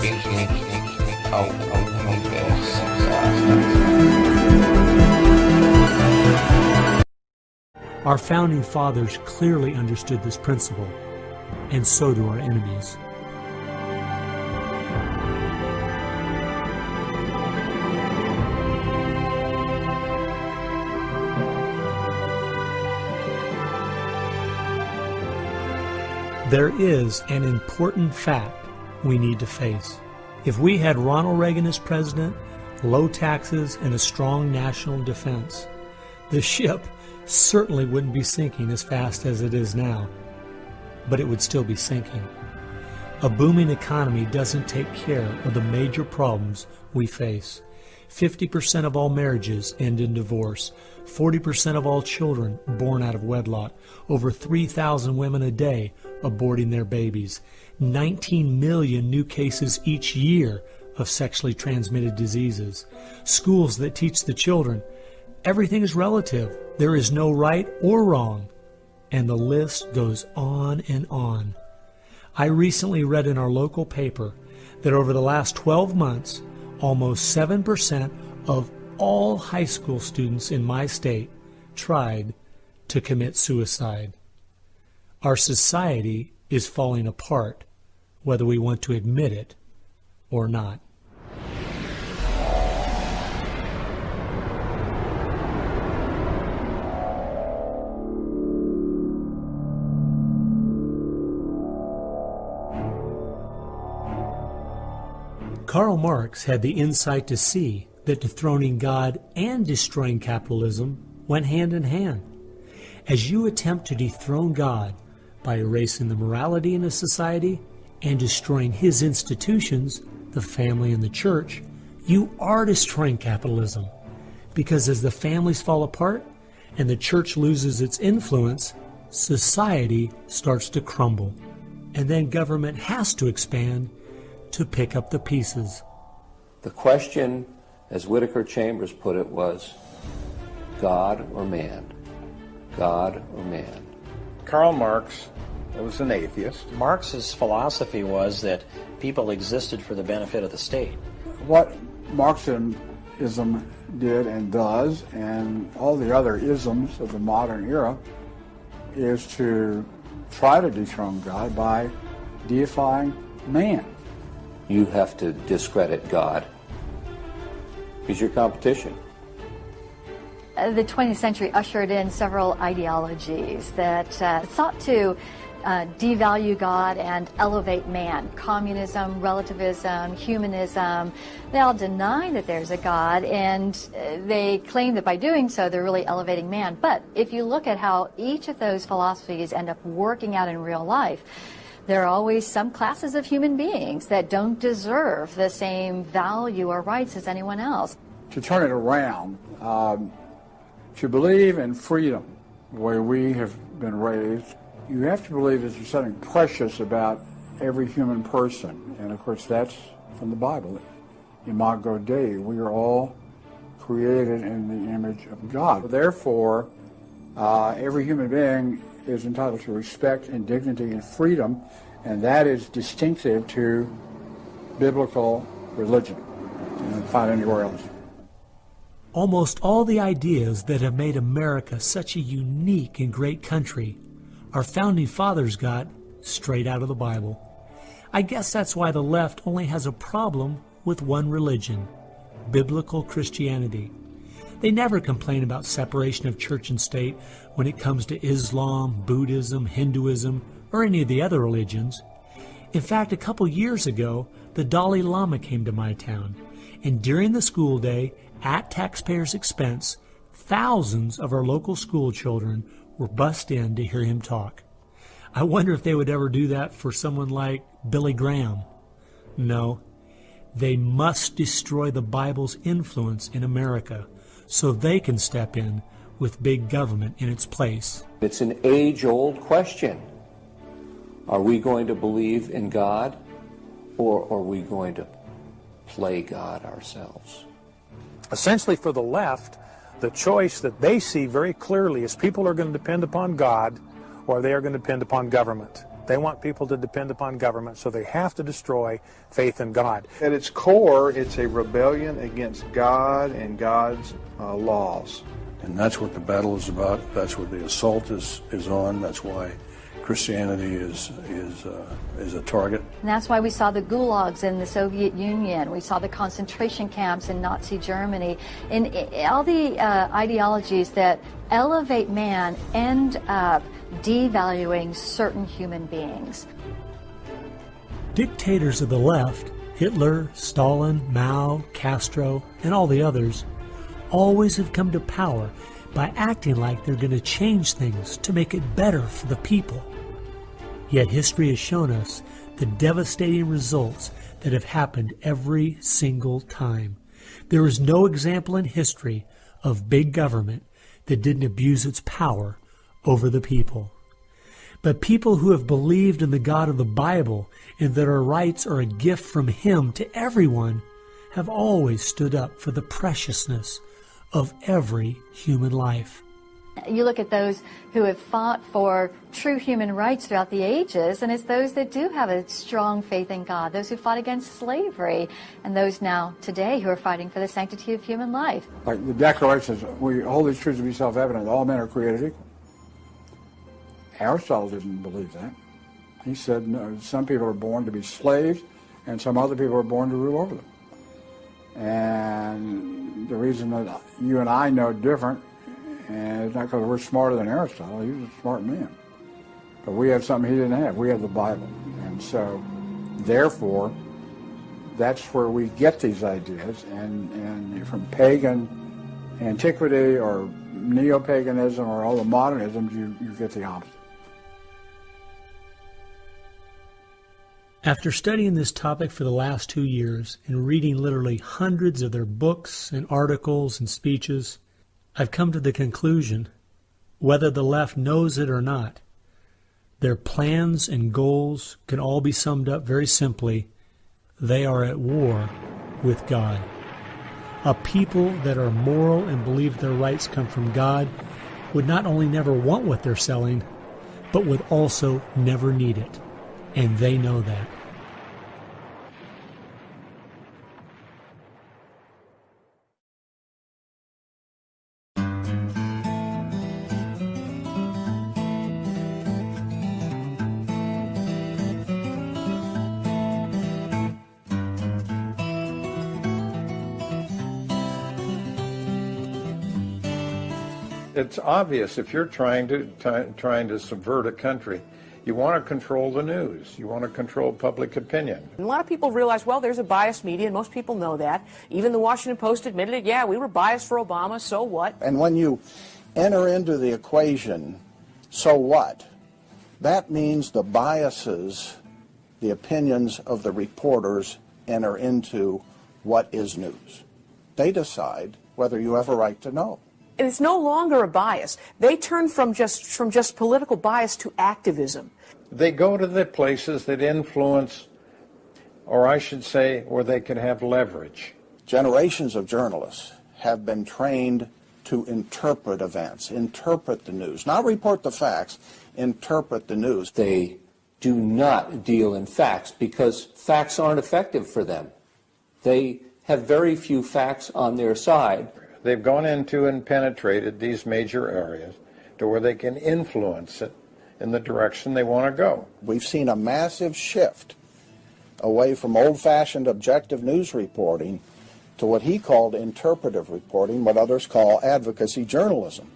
quem ao universo. Our founding fathers clearly understood this principle, and so do our enemies. There is an important fact we need to face. If we had Ronald Reagan as president, low taxes, and a strong national defense, the ship certainly wouldn't be sinking as fast as it is now, but it would still be sinking. A booming economy doesn't take care of the major problems we face. 50% of all marriages end in divorce. 40% of all children born out of wedlock. Over 3,000 women a day aborting their babies. 19 million new cases each year of sexually transmitted diseases. Schools that teach the children everything is relative. There is no right or wrong. And the list goes on and on. I recently read in our local paper that over the last 12 months, almost 7% of all high school students in my state tried to commit suicide. Our society is falling apart, whether we want to admit it or not. Karl Marx had the insight to see that dethroning God and destroying capitalism went hand in hand. As you attempt to dethrone God by erasing the morality in a society and destroying his institutions, the family and the church, you are destroying capitalism. Because as the families fall apart and the church loses its influence, society starts to crumble. And then government has to expand to pick up the pieces. The question, as Whittaker Chambers put it, was God or man? God or man? Karl Marx was an atheist. Marx's philosophy was that people existed for the benefit of the state. What Marxism did and does, and all the other isms of the modern era, is to try to dethrone God by deifying man. You have to discredit God. He's your competition. The 20th century ushered in several ideologies that sought to devalue God and elevate man. Communism, relativism, humanism, they all deny that there's a God, and they claim that by doing so they're really elevating man. But if you look at how each of those philosophies end up working out in real life, there are always some classes of human beings that don't deserve the same value or rights as anyone else. To turn it around, to believe in freedom, the way we have been raised, you have to believe that there's something precious about every human person. And of course that's from the Bible. Imago Dei, we are all created in the image of God. Therefore, every human being is entitled to respect and dignity and freedom, and that is distinctive to biblical religion. You don't find anywhere else. Almost all the ideas that have made America such a unique and great country, our founding fathers got straight out of the Bible. I guess that's why the left only has a problem with one religion, biblical Christianity. They never complain about separation of church and state when it comes to Islam, Buddhism, Hinduism, or any of the other religions. In fact, a couple years ago, the Dalai Lama came to my town, and during the school day, at taxpayers' expense, thousands of our local school children were bussed in to hear him talk. I wonder if they would ever do that for someone like Billy Graham. No, they must destroy the Bible's influence in America so they can step in with big government in its place. It's an age-old question. Are we going to believe in God, or are we going to play God ourselves? Essentially, for the left, the choice that they see very clearly is people are going to depend upon God or they are going to depend upon government. They want people to depend upon government, so they have to destroy faith in God. At its core, it's a rebellion against God and God's laws. And that's what the battle is about. That's what the assault is on. That's why Christianity is a target. And that's why we saw the gulags in the Soviet Union. We saw the concentration camps in Nazi Germany. And all the ideologies that elevate man end up devaluing certain human beings. Dictators of the left, Hitler, Stalin, Mao, Castro, and all the others, always have come to power by acting like they're going to change things to make it better for the people. Yet history has shown us the devastating results that have happened every single time. There is no example in history of big government that didn't abuse its power over the people. But people who have believed in the God of the Bible and that our rights are a gift from Him to everyone have always stood up for the preciousness of every human life. You look at those who have fought for true human rights throughout the ages, and it's those that do have a strong faith in God, those who fought against slavery, and those now today who are fighting for the sanctity of human life. Like the Declaration says, we hold these truths to be self-evident, all men are created equal. Aristotle didn't believe that. He said, no, some people are born to be slaves, and some other people are born to rule over them. And the reason that you and I know different, and it's not because we're smarter than Aristotle, he was a smart man. But we have something he didn't have. We have the Bible. And so, therefore, that's where we get these ideas. And from pagan antiquity or neo-paganism or all the modernisms, you get the opposite. After studying this topic for the last 2 years and reading literally hundreds of their books and articles and speeches, I've come to the conclusion, whether the left knows it or not, their plans and goals can all be summed up very simply. They are at war with God. A people that are moral and believe their rights come from God would not only never want what they're selling, but would also never need it. And they know that. It's obvious if you're trying to subvert a country, you want to control the news. You want to control public opinion. A lot of people realize, well, there's a biased media, and most people know that. Even the Washington Post admitted it. Yeah, we were biased for Obama, so what? And when you enter into the equation, so what? That means the biases, the opinions of the reporters enter into what is news. They decide whether you have a right to know. And it's no longer a bias. They turn from just political bias to activism. They go to the places that influence, or I should say, where they can have leverage. Generations of journalists have been trained to interpret events, interpret the news, not report the facts, interpret the news. They do not deal in facts because facts aren't effective for them. They have very few facts on their side. They've gone into and penetrated these major areas to where they can influence it in the direction they want to go. We've seen a massive shift away from old-fashioned objective news reporting to what he called interpretive reporting, what others call advocacy journalism.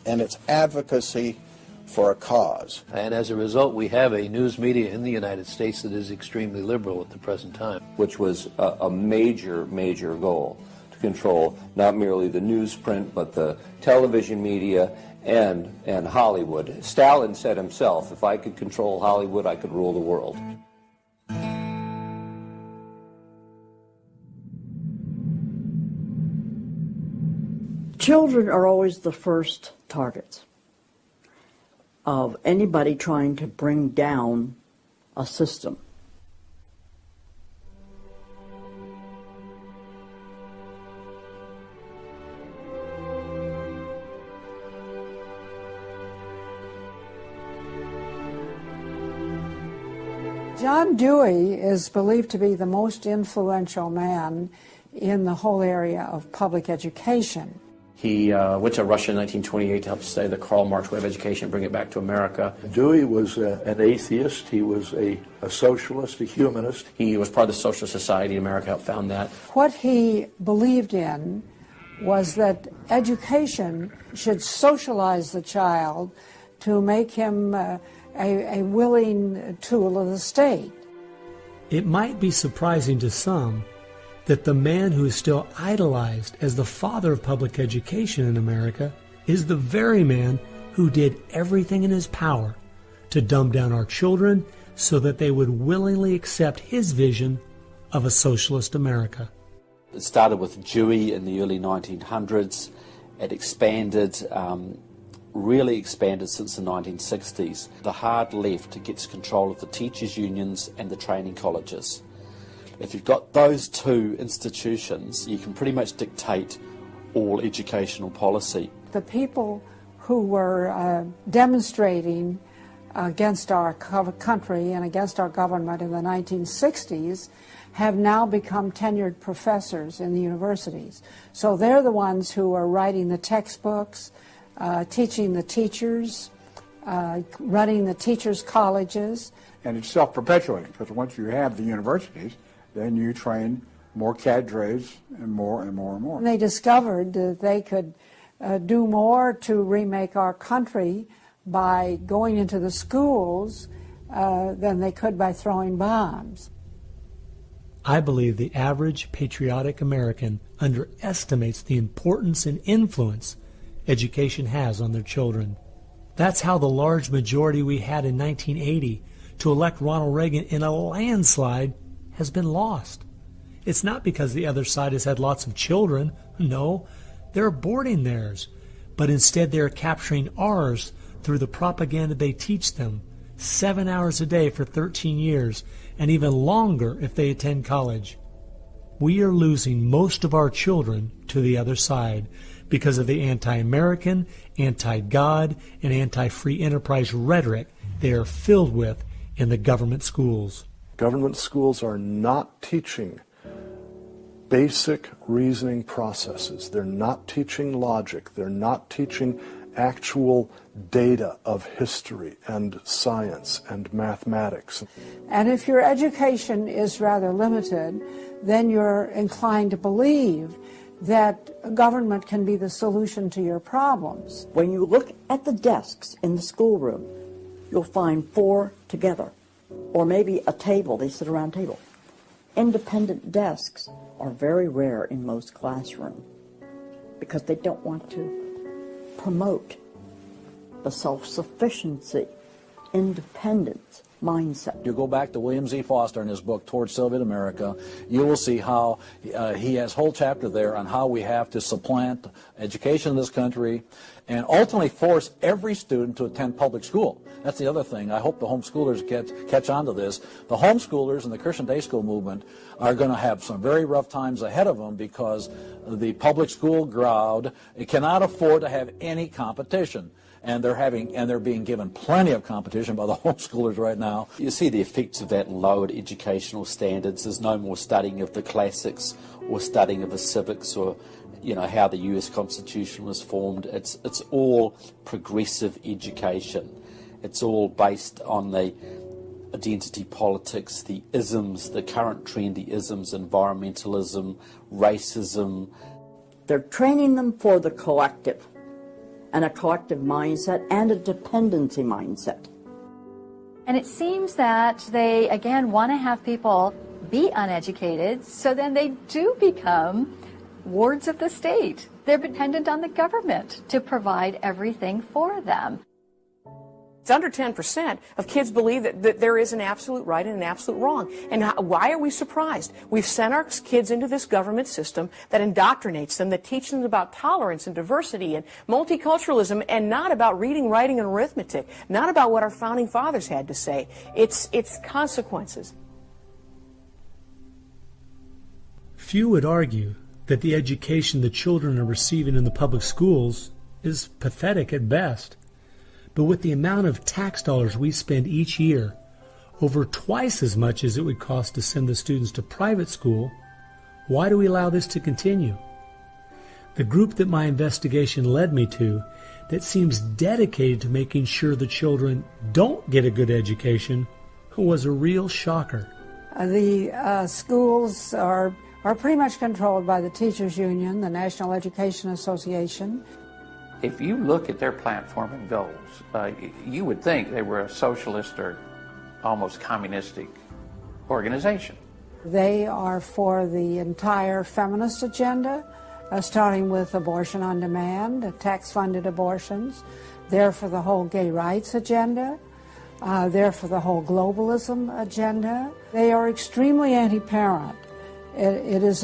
And it's advocacy for a cause. And as a result, we have a news media in the United States that is extremely liberal at the present time. Which was a major, major goal. Control not merely the newsprint, but the television media and Hollywood. Stalin said himself, if I could control Hollywood, I could rule the world. Children are always the first targets of anybody trying to bring down a system. John Dewey is believed to be the most influential man in the whole area of public education. He went to Russia in 1928 to help study the Karl Marx way of education, bring it back to America. Dewey was an atheist. He was a socialist, a humanist. He was part of the Socialist Society in America, helped found that. What he believed in was that education should socialize the child to make him a willing tool of the state. It might be surprising to some that the man who is still idolized as the father of public education in America is the very man who did everything in his power to dumb down our children so that they would willingly accept his vision of a socialist America. It started with Dewey in the early 1900s. It expanded, really expanded since the 1960s. The hard left gets control of the teachers' unions and the training colleges. If you've got those two institutions, you can pretty much dictate all educational policy. The people who were demonstrating against our country and against our government in the 1960s have now become tenured professors in the universities. So they're the ones who are writing the textbooks, teaching the teachers, running the teachers' colleges. And it's self-perpetuating, because once you have the universities, then you train more cadres and more and more and more. And they discovered that they could do more to remake our country by going into the schools than they could by throwing bombs. I believe the average patriotic American underestimates the importance and influence education has on their children. That's how the large majority we had in 1980 to elect Ronald Reagan in a landslide has been lost. It's not because the other side has had lots of children. No, they're aborting theirs. But instead they're capturing ours through the propaganda they teach them, 7 hours a day for 13 years, and even longer if they attend college. We are losing most of our children to the other side because of the anti-American, anti-God, and anti-free enterprise rhetoric they are filled with in the government schools. Government schools are not teaching basic reasoning processes. They're not teaching logic. They're not teaching actual data of history and science and mathematics. And if your education is rather limited, then you're inclined to believe that government can be the solution to your problems. When you look at the desks in the schoolroom, you'll find 4 together, or maybe a table, they sit around a table. Independent desks are very rare in most classrooms because they don't want to promote the self-sufficiency, independence mindset. You go back to William Z. Foster in his book, Towards Soviet America, you will see how he has a whole chapter there on how we have to supplant education in this country and ultimately force every student to attend public school. That's the other thing. I hope the homeschoolers catch on to this. The homeschoolers and the Christian day school movement are going to have some very rough times ahead of them because the public school crowd cannot afford to have any competition. And they're being given plenty of competition by the homeschoolers right now. You see the effects of that in lowered educational standards. There's no more studying of the classics or studying of the civics or, you know, how the US Constitution was formed. It's all progressive education. It's all based on the identity politics, the isms, the current trendy isms, environmentalism, racism. They're training them for the collective, and a collective mindset and a dependency mindset. And it seems that they, again, want to have people be uneducated, so then they do become wards of the state. They're dependent on the government to provide everything for them. It's under 10% of kids believe that there is an absolute right and an absolute wrong. And why are we surprised? We've sent our kids into this government system that indoctrinates them, that teaches them about tolerance and diversity and multiculturalism, and not about reading, writing, and arithmetic, not about what our founding fathers had to say. It's consequences. Few would argue that the education the children are receiving in the public schools is pathetic at best. But with the amount of tax dollars we spend each year, over twice as much as it would cost to send the students to private school, why do we allow this to continue? The group that my investigation led me to, that seems dedicated to making sure the children don't get a good education, was a real shocker. The schools are pretty much controlled by the Teachers Union, the National Education Association. If you look at their platform and goals, you would think they were a socialist or almost communistic organization. They are for the entire feminist agenda, starting with abortion on demand, tax-funded abortions. They're for the whole gay rights agenda. They're for the whole globalism agenda. They are extremely anti-parent. It is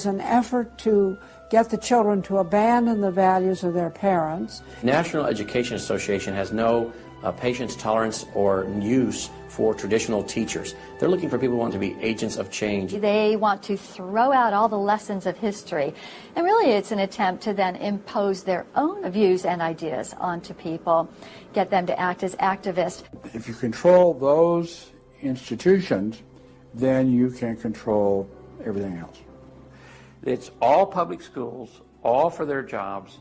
an effort to get the children to abandon the values of their parents. National Education Association has no patience, tolerance, or use for traditional teachers. They're looking for people who want to be agents of change. They want to throw out all the lessons of history. And really it's an attempt to then impose their own views and ideas onto people, get them to act as activists. If you control those institutions, then you can control everything else. It's all public schools, all for their jobs,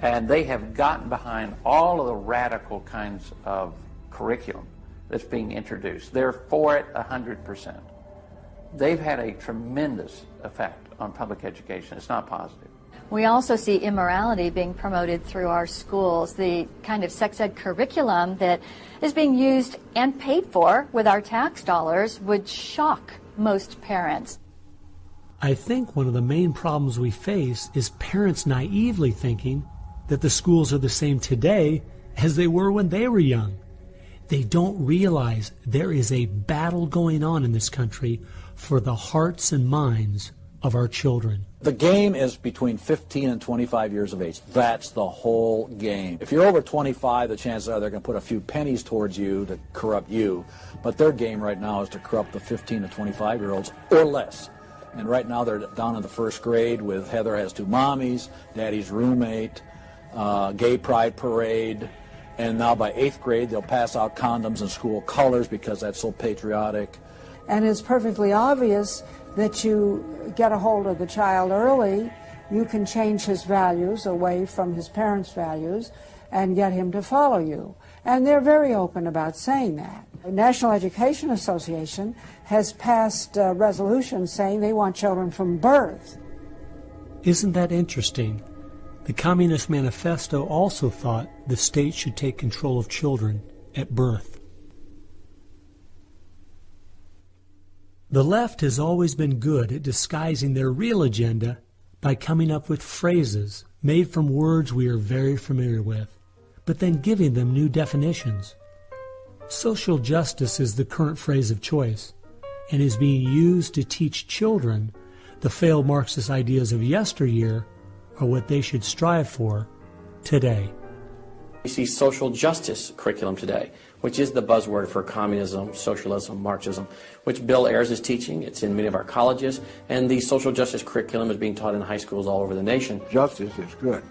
and they have gotten behind all of the radical kinds of curriculum that's being introduced. They're for it 100%. They've had a tremendous effect on public education. It's not positive. We also see immorality being promoted through our schools. The kind of sex ed curriculum that is being used and paid for with our tax dollars would shock most parents. I think one of the main problems we face is parents naively thinking that the schools are the same today as they were when they were young. They don't realize there is a battle going on in this country for the hearts and minds of our children. The game is between 15 and 25 years of age. That's the whole game. If you're over 25, the chances are they're going to put a few pennies towards you to corrupt you. But their game right now is to corrupt the 15 to 25-year-olds or less. And right now they're down in the first grade with Heather has two mommies, Daddy's roommate, gay pride parade. And now by 8th grade, they'll pass out condoms in school colors because that's so patriotic. And it's perfectly obvious that you get a hold of the child early, you can change his values away from his parents' values and get him to follow you. And they're very open about saying that. The National Education Association has passed resolutions saying they want children from birth. Isn't that interesting? The Communist Manifesto also thought the state should take control of children at birth. The left has always been good at disguising their real agenda by coming up with phrases made from words we are very familiar with, but then giving them new definitions. Social justice is the current phrase of choice and is being used to teach children the failed Marxist ideas of yesteryear are what they should strive for today. We see social justice curriculum today, which is the buzzword for communism, socialism, Marxism, which Bill Ayers is teaching. It's in many of our colleges, and the social justice curriculum is being taught in high schools all over the nation. Justice is good.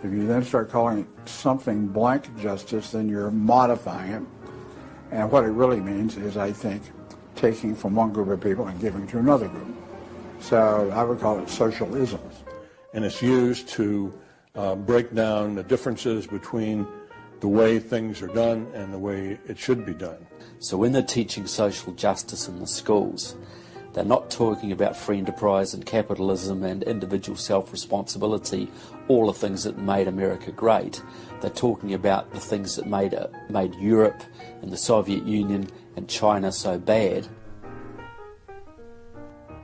If you then start calling it something blank justice, then you're modifying it. And what it really means is, I think, taking from one group of people and giving to another group. So I would call it socialism. And it's used to break down the differences between the way things are done and the way it should be done. So when they're teaching social justice in the schools, they're not talking about free enterprise and capitalism and individual self-responsibility, all the things that made America great. They're talking about the things that made Europe and the Soviet Union and China so bad.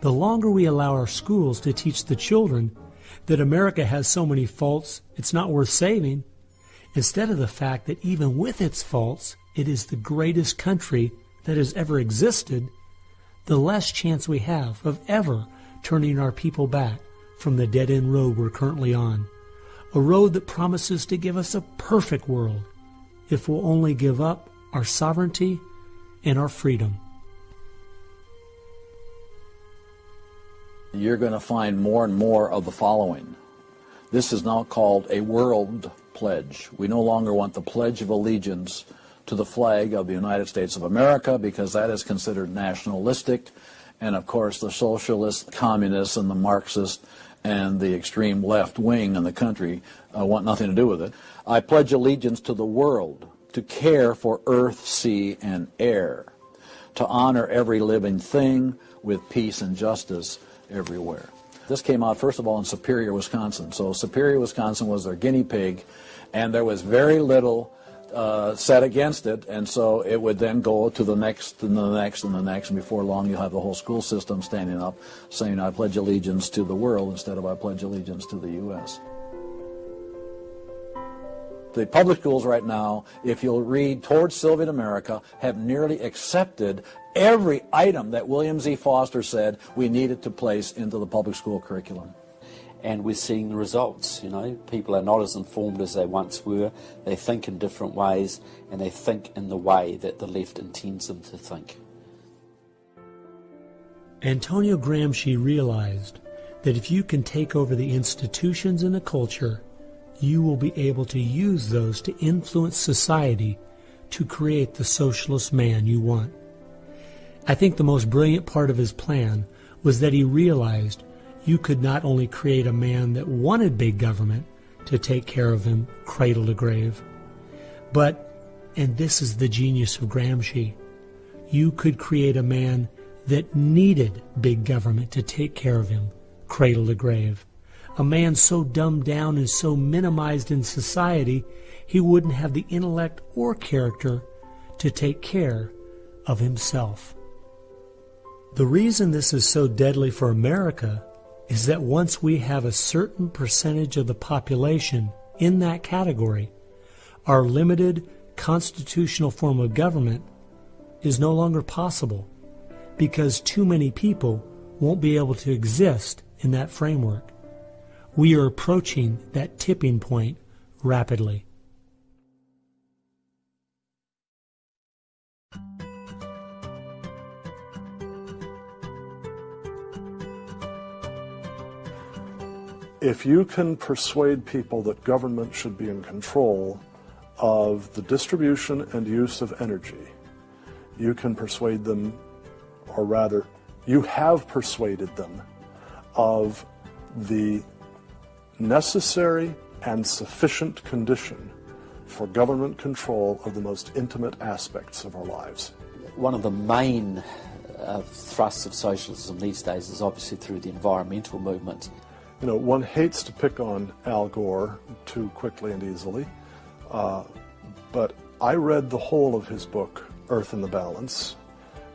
The longer we allow our schools to teach the children that America has so many faults it's not worth saving, instead of the fact that even with its faults, it is the greatest country that has ever existed, the less chance we have of ever turning our people back from the dead-end road we're currently on, a road that promises to give us a perfect world if we'll only give up our sovereignty and our freedom. You're going to find more and more of the following. This is now called a world pledge. We no longer want the Pledge of Allegiance to the flag of the United States of America because that is considered nationalistic. And of course the socialists, communists, and the Marxists and the extreme left wing in the country want nothing to do with it. I pledge allegiance to the world, to care for earth, sea, and air, to honor every living thing with peace and justice everywhere. This came out, first of all, in Superior, Wisconsin. So Superior, Wisconsin was their guinea pig, and there was very little said against it, and so it would then go to the next and the next and the next, and before long you'll have the whole school system standing up saying, I pledge allegiance to the world instead of I pledge allegiance to the U.S. The public schools right now, if you'll read Towards Soviet America, have nearly accepted every item that William Z. Foster said we needed to place into the public school curriculum. And we're seeing the results, you know. People are not as informed as they once were. They think in different ways, and they think in the way that the left intends them to think. Antonio Gramsci realized that if you can take over the institutions and the culture, you will be able to use those to influence society to create the socialist man you want. I think the most brilliant part of his plan was that he realized you could not only create a man that wanted big government to take care of him cradle to grave, but, and this is the genius of Gramsci, you could create a man that needed big government to take care of him cradle to grave. A man so dumbed down and so minimized in society, he wouldn't have the intellect or character to take care of himself. The reason this is so deadly for America is that once we have a certain percentage of the population in that category, our limited constitutional form of government is no longer possible because too many people won't be able to exist in that framework. We are approaching that tipping point rapidly. If you can persuade people that government should be in control of the distribution and use of energy, you can persuade them, or rather, you have persuaded them of the necessary and sufficient condition for government control of the most intimate aspects of our lives. One of the main thrusts of socialism these days is obviously through the environmental movement. You know, one hates to pick on Al Gore too quickly and easily, but I read the whole of his book, Earth in the Balance,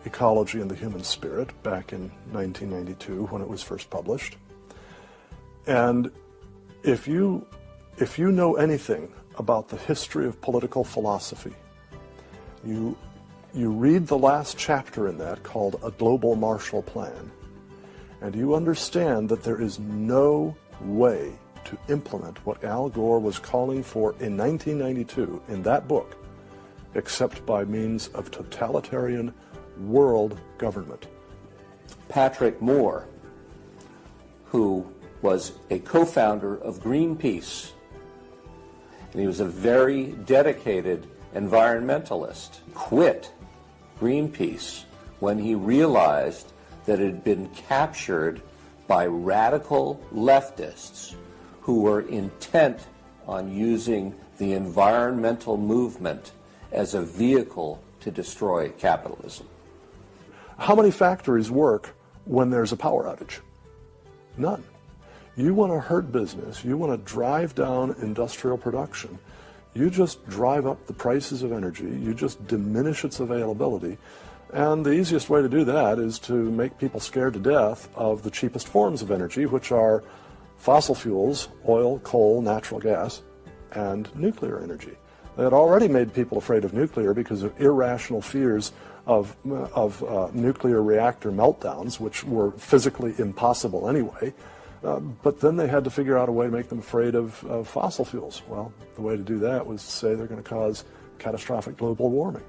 Ecology and the Human Spirit, back in 1992 when it was first published. And if you know anything about the history of political philosophy, you read the last chapter in that called A Global Marshall Plan, and you understand that there is no way to implement what Al Gore was calling for in 1992 in that book except by means of totalitarian world government. Patrick Moore, who was a co-founder of Greenpeace, and he was a very dedicated environmentalist, quit Greenpeace when he realized that it had been captured by radical leftists who were intent on using the environmental movement as a vehicle to destroy capitalism. How many factories work when there's a power outage? None. You want to hurt business, you want to drive down industrial production, you just drive up the prices of energy, you just diminish its availability. And the easiest way to do that is to make people scared to death of the cheapest forms of energy, which are fossil fuels, oil, coal, natural gas, and nuclear energy. They had already made people afraid of nuclear because of irrational fears of nuclear reactor meltdowns, which were physically impossible anyway. But then they had to figure out a way to make them afraid of fossil fuels. Well, the way to do that was to say they're going to cause catastrophic global warming.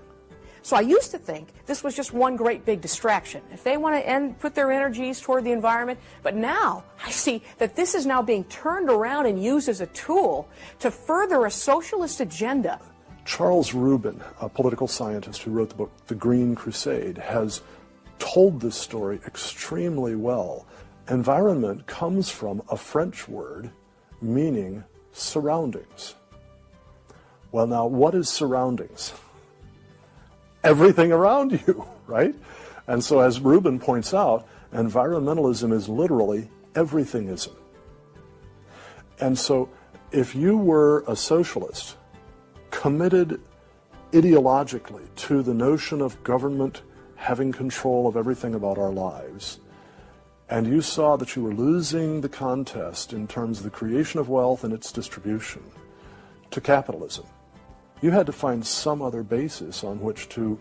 So I used to think this was just one great big distraction. If they want to put their energies toward the environment, but now I see that this is now being turned around and used as a tool to further a socialist agenda. Charles Rubin, a political scientist who wrote the book The Green Crusade, has told this story extremely well. Environment comes from a French word meaning surroundings. Well, now, what is surroundings? Everything around you, right? And so, as Rubin points out, environmentalism is literally everythingism. And so, if you were a socialist, committed ideologically to the notion of government having control of everything about our lives, and you saw that you were losing the contest in terms of the creation of wealth and its distribution to capitalism, you had to find some other basis on which to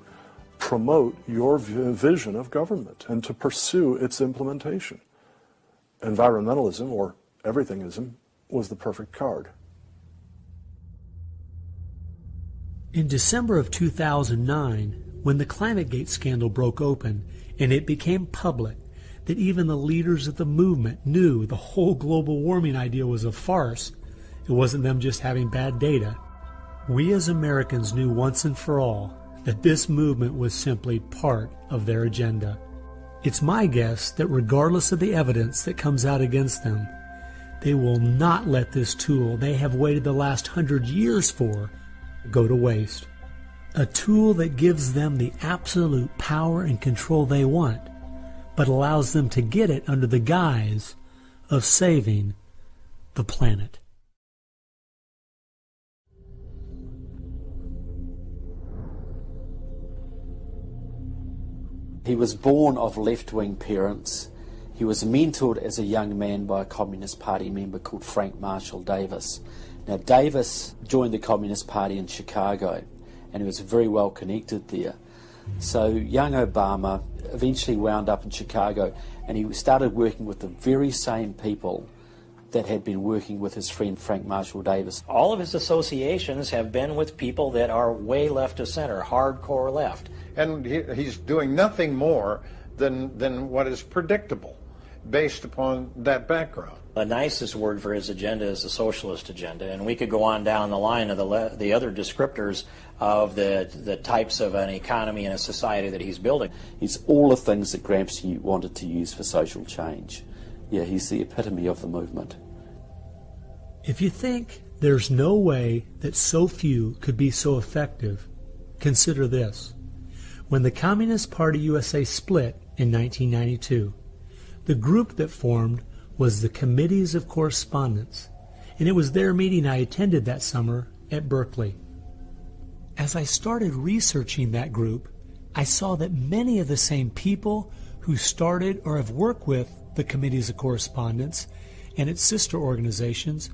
promote your vision of government and to pursue its implementation. Environmentalism, or everythingism, was the perfect card. In December of 2009, when the ClimateGate scandal broke open and it became public that even the leaders of the movement knew the whole global warming idea was a farce, it wasn't them just having bad data, we as Americans knew once and for all that this movement was simply part of their agenda. It's my guess that regardless of the evidence that comes out against them, they will not let this tool they have waited the last 100 years for go to waste. A tool that gives them the absolute power and control they want, but allows them to get it under the guise of saving the planet. He was born of left-wing parents. He was mentored as a young man by a Communist Party member called Frank Marshall Davis. Now, Davis joined the Communist Party in Chicago, and he was very well connected there. So young Obama eventually wound up in Chicago, and he started working with the very same people that had been working with his friend Frank Marshall Davis. All of his associations have been with people that are way left of center, hardcore left. And he's doing nothing more than what is predictable based upon that background. The nicest word for his agenda is the socialist agenda, and we could go on down the line of the other descriptors of the types of an economy and a society that he's building. He's all the things that Gramsci wanted to use for social change. Yeah, he's the epitome of the movement. If you think there's no way that so few could be so effective, consider this. When the Communist Party USA split in 1992, the group that formed was the Committees of Correspondence, and it was their meeting I attended that summer at Berkeley. As I started researching that group, I saw that many of the same people who started or have worked with the Committees of Correspondence and its sister organizations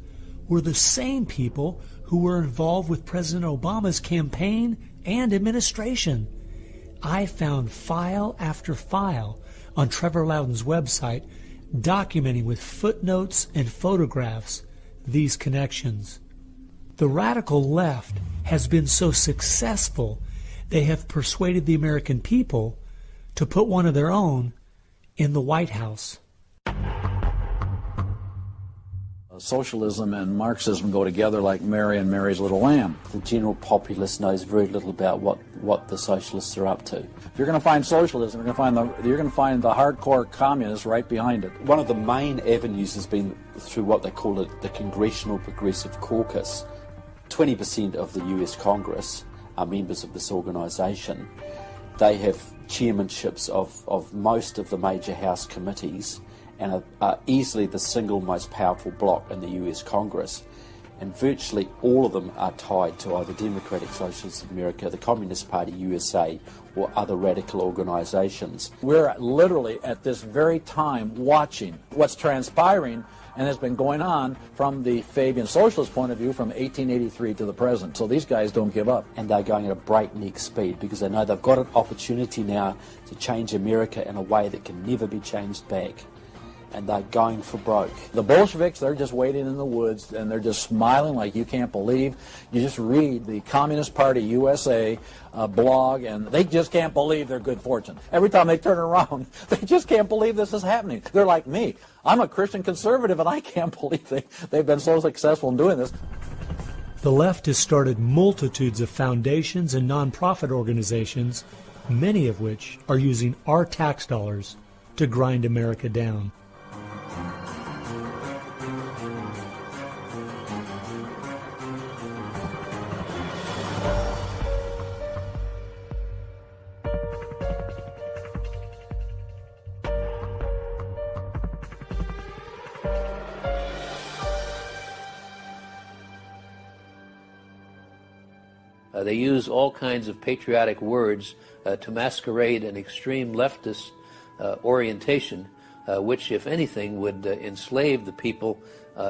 were the same people who were involved with President Obama's campaign and administration. I found file after file on Trevor Loudon's website documenting with footnotes and photographs these connections. The radical left has been so successful they have persuaded the American people to put one of their own in the White House. Socialism and Marxism go together like Mary and Mary's little lamb. The general populace knows very little about what the socialists are up to. If you're going to find socialism, you're going to find the hardcore communists right behind it. One of the main avenues has been through what they call the Congressional Progressive Caucus. 20% of the US Congress are members of this organisation. They have chairmanships of most of the major House committees and are easily the single most powerful bloc in the US Congress. And virtually all of them are tied to either Democratic Socialists of America, the Communist Party USA, or other radical organizations. We're literally at this very time watching what's transpiring and has been going on from the Fabian socialist point of view from 1883 to the present. So these guys don't give up. And they're going at a breakneck speed because they know they've got an opportunity now to change America in a way that can never be changed back. And they're going for broke. The Bolsheviks, they're just waiting in the woods, and they're just smiling like you can't believe. You just read the Communist Party USA blog, and they just can't believe their good fortune. Every time they turn around, they just can't believe this is happening. They're like me. I'm a Christian conservative, and I can't believe they've been so successful in doing this. The left has started multitudes of foundations and nonprofit organizations, many of which are using our tax dollars to grind America down. They use all kinds of patriotic words to masquerade an extreme leftist orientation, which, if anything, would enslave the people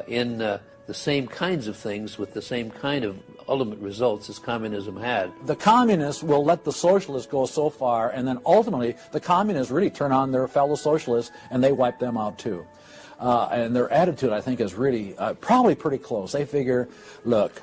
in the same kinds of things with the same kind of ultimate results as communism had. The communists will let the socialists go so far, and then ultimately the communists really turn on their fellow socialists and they wipe them out too. And their attitude, I think, is really probably pretty close. They figure, look,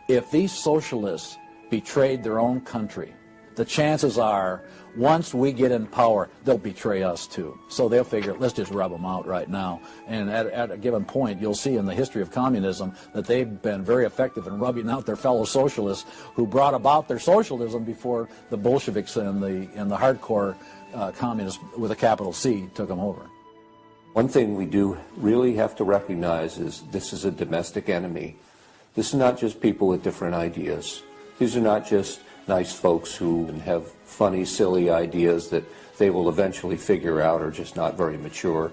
if these socialists betrayed their own country, the chances are, once we get in power, they'll betray us too. So they'll figure, let's just rub them out right now. And at a given point, you'll see in the history of communism that they've been very effective in rubbing out their fellow socialists who brought about their socialism before the Bolsheviks and the hardcore communists with a capital C took them over. One thing we do really have to recognize is this is a domestic enemy. This is not just people with different ideas. These are not just nice folks who have funny, silly ideas that they will eventually figure out are just not very mature.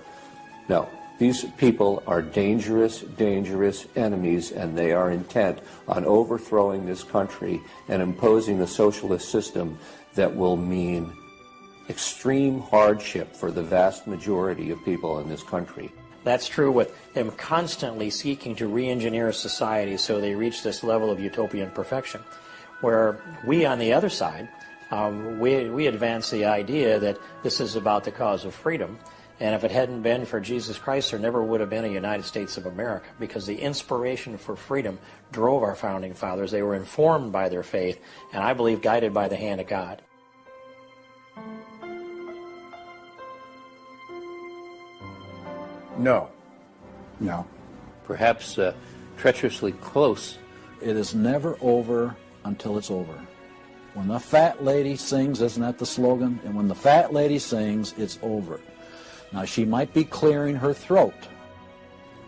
No, these people are dangerous, dangerous enemies, and they are intent on overthrowing this country and imposing a socialist system that will mean extreme hardship for the vast majority of people in this country. That's true with them constantly seeking to re-engineer society so they reach this level of utopian perfection. Where we, on the other side, we advance the idea that this is about the cause of freedom, and if it hadn't been for Jesus Christ, there never would have been a United States of America, because the inspiration for freedom drove our founding fathers. They were informed by their faith, and I believe guided by the hand of God. No. No. Perhaps treacherously close. It is never over until it's over. When the fat lady sings, isn't that the slogan? And when the fat lady sings, it's over. Now, she might be clearing her throat.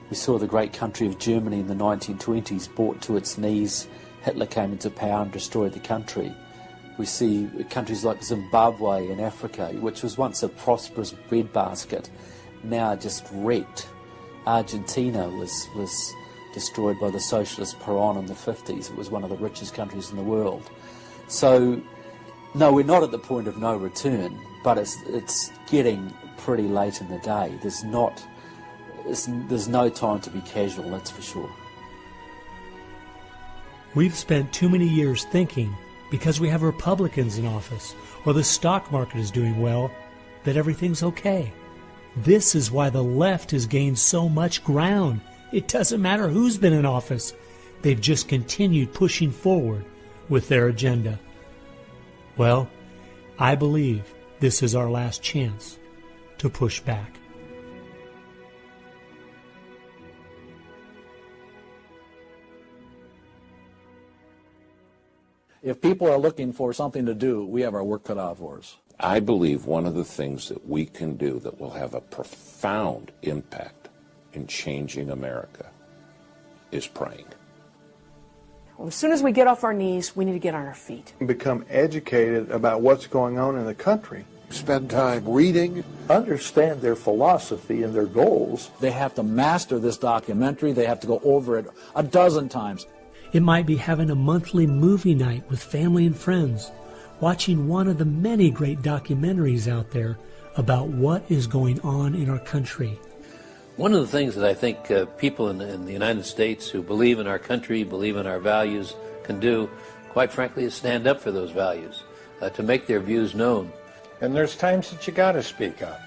We saw the great country of Germany in the 1920s brought to its knees. Hitler came into power and destroyed the country. We see countries like Zimbabwe in Africa, which was once a prosperous breadbasket, now just wrecked. Argentina was destroyed by the socialist Perón in the 50s. It was one of the richest countries in the world. So, no, we're not at the point of no return, but it's getting pretty late in the day. There's no time to be casual, that's for sure. We've spent too many years thinking, because we have Republicans in office or the stock market is doing well, that everything's okay. This is why the left has gained so much ground. It doesn't matter who's been in office. They've just continued pushing forward with their agenda. Well, I believe this is our last chance to push back. If people are looking for something to do, we have our work cut out for us. I believe one of the things that we can do that will have a profound impact in changing America is praying. Well, as soon as we get off our knees, we need to get on our feet. Become educated about what's going on in the country. Spend time reading. Understand their philosophy and their goals. They have to master this documentary. They have to go over it a dozen times. It might be having a monthly movie night with family and friends, watching one of the many great documentaries out there about what is going on in our country. One of the things that I think people in the United States who believe in our country, believe in our values, can do, quite frankly, is stand up for those values, to make their views known. And there's times that you got to speak up,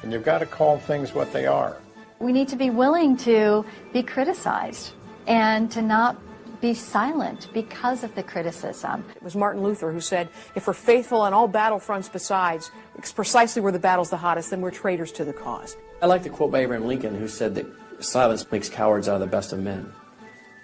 and you've got to call things what they are. We need to be willing to be criticized and to not be silent because of the criticism. It was Martin Luther who said, if we're faithful on all battlefronts besides, it's precisely where the battle's the hottest, then we're traitors to the cause. I like the quote by Abraham Lincoln, who said that silence makes cowards out of the best of men.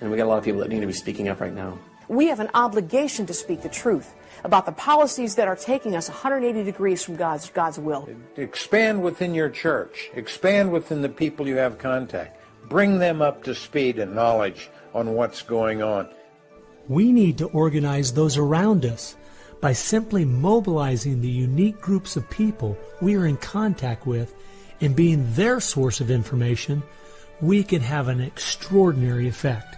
And we got a lot of people that need to be speaking up right now. We have an obligation to speak the truth about the policies that are taking us 180 degrees from God's will. Expand within your church. Expand within the people you have contact. Bring them up to speed and knowledge on what's going on. We need to organize those around us. By simply mobilizing the unique groups of people we are in contact with and being their source of information, we can have an extraordinary effect.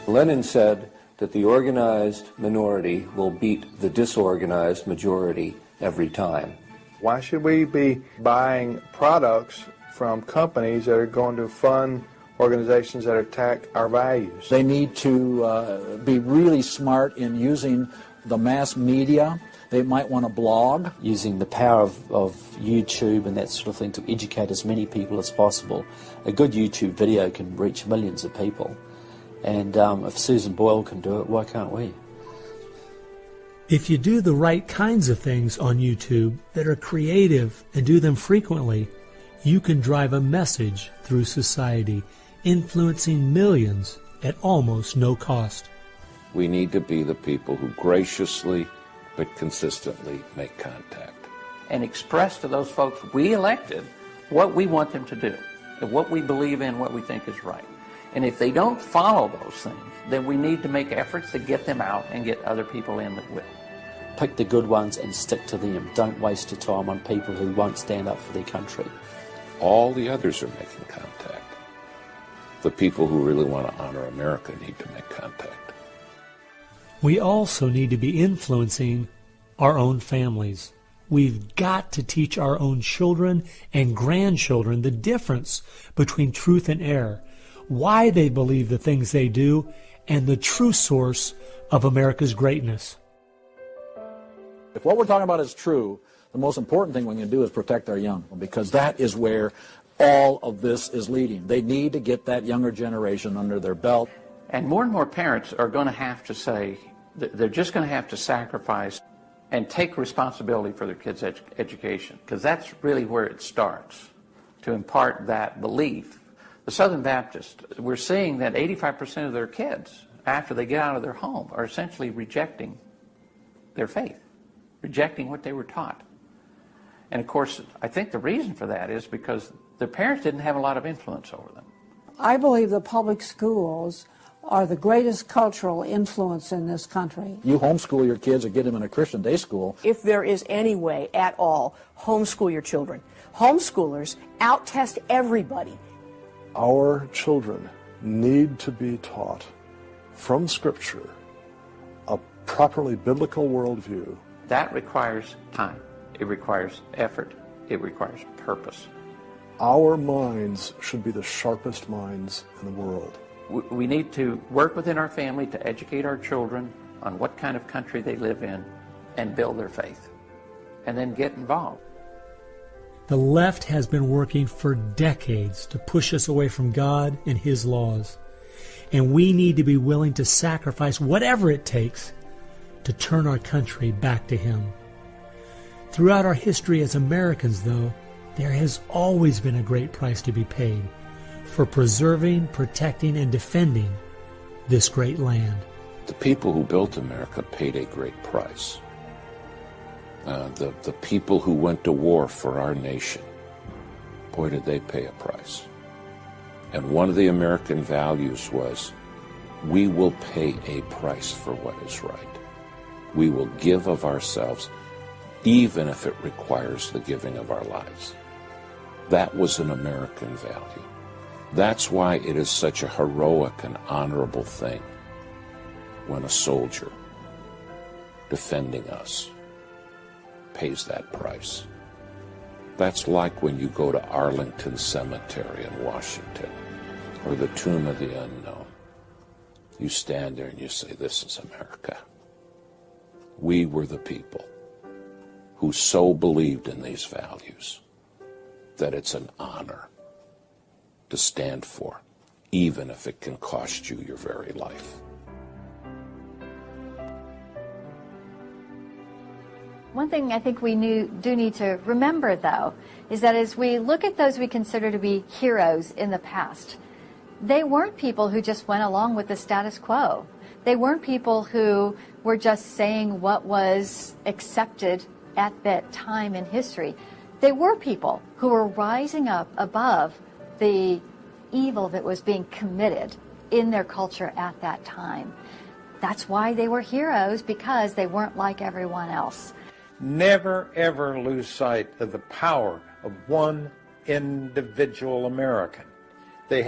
Lenin said that the organized minority will beat the disorganized majority every time. Why should we be buying products from companies that are going to fund organizations that attack our values? They need to be really smart in using the mass media. They might want to blog. Using the power of YouTube and that sort of thing to educate as many people as possible. A good YouTube video can reach millions of people. And if Susan Boyle can do it, why can't we? If you do the right kinds of things on YouTube that are creative and do them frequently, you can drive a message through society, influencing millions at almost no cost. We need to be the people who graciously but consistently make contact. And express to those folks we elected what we want them to do, and what we believe in, what we think is right. And if they don't follow those things, then we need to make efforts to get them out and get other people in that will. Pick the good ones and stick to them. Don't waste your time on people who won't stand up for their country. All the others are making contact. The people who really want to honor America need to make contact. We also need to be influencing our own families. We've got to teach our own children and grandchildren the difference between truth and error, why they believe the things they do, and the true source of America's greatness. If what we're talking about is true, the most important thing we can do is protect our young, because that is where all of this is leading. They need to get that younger generation under their belt. And more parents are going to have to say, they're just going to have to sacrifice and take responsibility for their kids' education, because that's really where it starts, to impart that belief. The Southern Baptists, we're seeing that 85% of their kids, after they get out of their home, are essentially rejecting their faith, rejecting what they were taught. And of course, I think the reason for that is because their parents didn't have a lot of influence over them. I believe the public schools are the greatest cultural influence in this country. You homeschool your kids or get them in a Christian day school. If there is any way at all, homeschool your children. Homeschoolers out-test everybody. Our children need to be taught from Scripture a properly biblical worldview. That requires time. It requires effort. It requires purpose. Our minds should be the sharpest minds in the world. We need to work within our family to educate our children on what kind of country they live in and build their faith, and then get involved. The left has been working for decades to push us away from God and His laws, and we need to be willing to sacrifice whatever it takes to turn our country back to Him. Throughout our history as Americans, though, there has always been a great price to be paid for preserving, protecting, and defending this great land. The people who built America paid a great price. The people who went to war for our nation, boy, did they pay a price. And one of the American values was, we will pay a price for what is right. We will give of ourselves, even if it requires the giving of our lives. That was an American value. That's why it is such a heroic and honorable thing when a soldier defending us pays that price. That's like when you go to Arlington Cemetery in Washington, or the Tomb of the Unknown. You stand there and you say, this is America. We were the people who so believed in these values that it's an honor to stand for, even if it can cost you your very life. One thing I think we do need to remember, though, is that as we look at those we consider to be heroes in the past, they weren't people who just went along with the status quo. They weren't people who were just saying what was accepted at that time in history. They were people who were rising up above the evil that was being committed in their culture at that time. That's why they were heroes, because they weren't like everyone else. Never, ever lose sight of the power of one individual American. They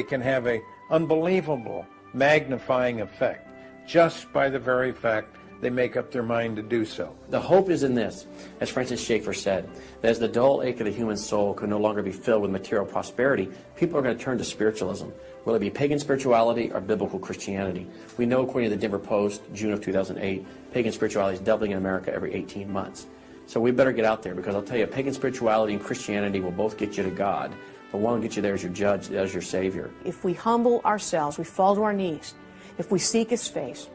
can have an unbelievable magnifying effect just by the very fact they make up their mind to do so. The hope is in this, as Francis Schaeffer said, that as the dull ache of the human soul can no longer be filled with material prosperity, people are going to turn to spiritualism, whether it be pagan spirituality or biblical Christianity. We know, according to the Denver Post, June of 2008, pagan spirituality is doubling in America every 18 months. So we better get out there, because I'll tell you, pagan spirituality and Christianity will both get you to God, but one will get you there as your judge, as your Savior. If we humble ourselves, we fall to our knees, if we seek His face,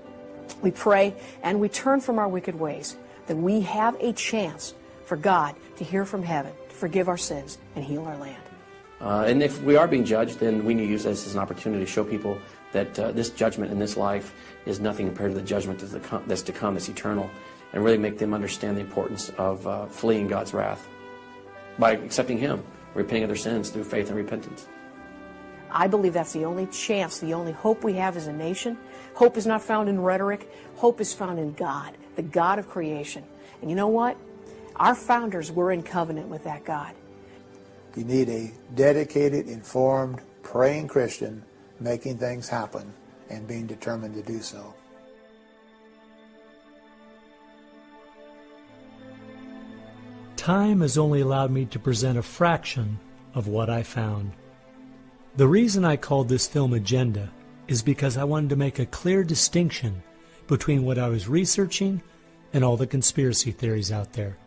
we pray, and we turn from our wicked ways, then we have a chance for God to hear from heaven, to forgive our sins, and heal our land. And if we are being judged, then we need to use this as an opportunity to show people that this judgment in this life is nothing compared to the judgment that's to come, that's eternal, and really make them understand the importance of fleeing God's wrath by accepting Him, repenting of their sins through faith and repentance. I believe that's the only chance, the only hope we have as a nation. Hope is not found in rhetoric. Hope is found in God, the God of creation. And you know what? Our founders were in covenant with that God. You need a dedicated, informed, praying Christian making things happen and being determined to do so. Time has only allowed me to present a fraction of what I found. The reason I called this film Agenda is because I wanted to make a clear distinction between what I was researching and all the conspiracy theories out there.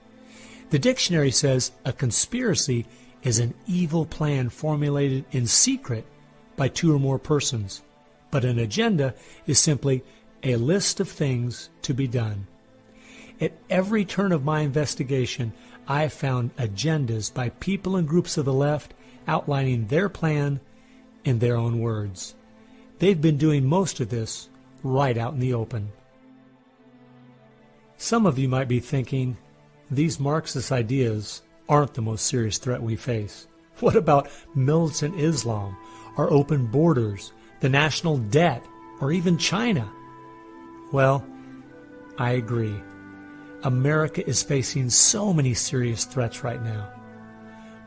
The dictionary says a conspiracy is an evil plan formulated in secret by two or more persons, but an agenda is simply a list of things to be done. At every turn of my investigation, I found agendas by people and groups of the left outlining their plan in their own words. They've been doing most of this right out in the open. Some of you might be thinking, these Marxist ideas aren't the most serious threat we face. What about militant Islam, our open borders, the national debt, or even China? Well, I agree. America is facing so many serious threats right now.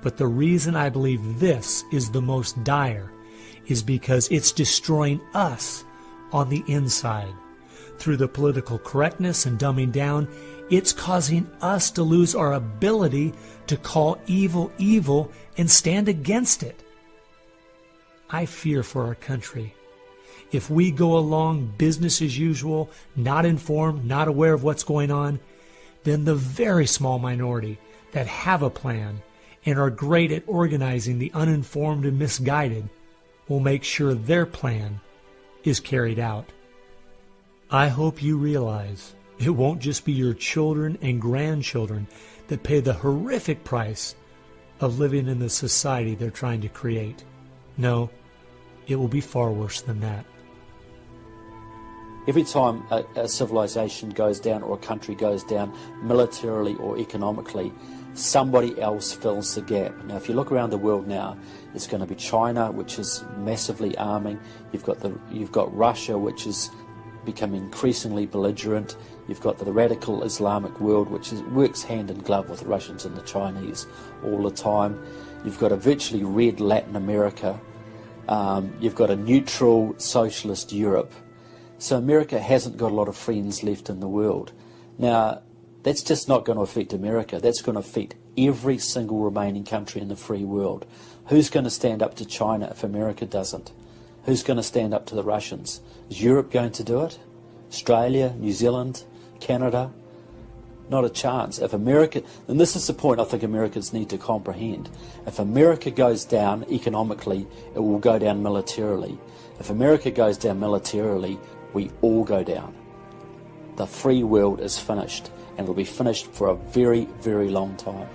But the reason I believe this is the most dire is because it's destroying us on the inside. Through the political correctness and dumbing down, it's causing us to lose our ability to call evil evil and stand against it. I fear for our country. If we go along business as usual, not informed, not aware of what's going on, then the very small minority that have a plan and are great at organizing the uninformed and misguided will make sure their plan is carried out. I hope you realize it won't just be your children and grandchildren that pay the horrific price of living in the society they're trying to create. No, it will be far worse than that. Every time a civilization goes down or a country goes down militarily or economically, somebody else fills the gap. Now, if you look around the world now, it's going to be China, which is massively arming. You've got Russia, which is becoming increasingly belligerent. You've got the radical Islamic world, which works hand in glove with the Russians and the Chinese all the time. You've got a virtually red Latin America. You've got a neutral socialist Europe. So America hasn't got a lot of friends left in the world. Now, that's just not going to affect America. That's going to affect every single remaining country in the free world. Who's going to stand up to China if America doesn't? Who's going to stand up to the Russians? Is Europe going to do it? Australia, New Zealand, Canada? Not a chance. If America, and this is the point I think Americans need to comprehend, if America goes down economically, it will go down militarily. If America goes down militarily, we all go down. The free world is finished, and it will be finished for a very, very long time.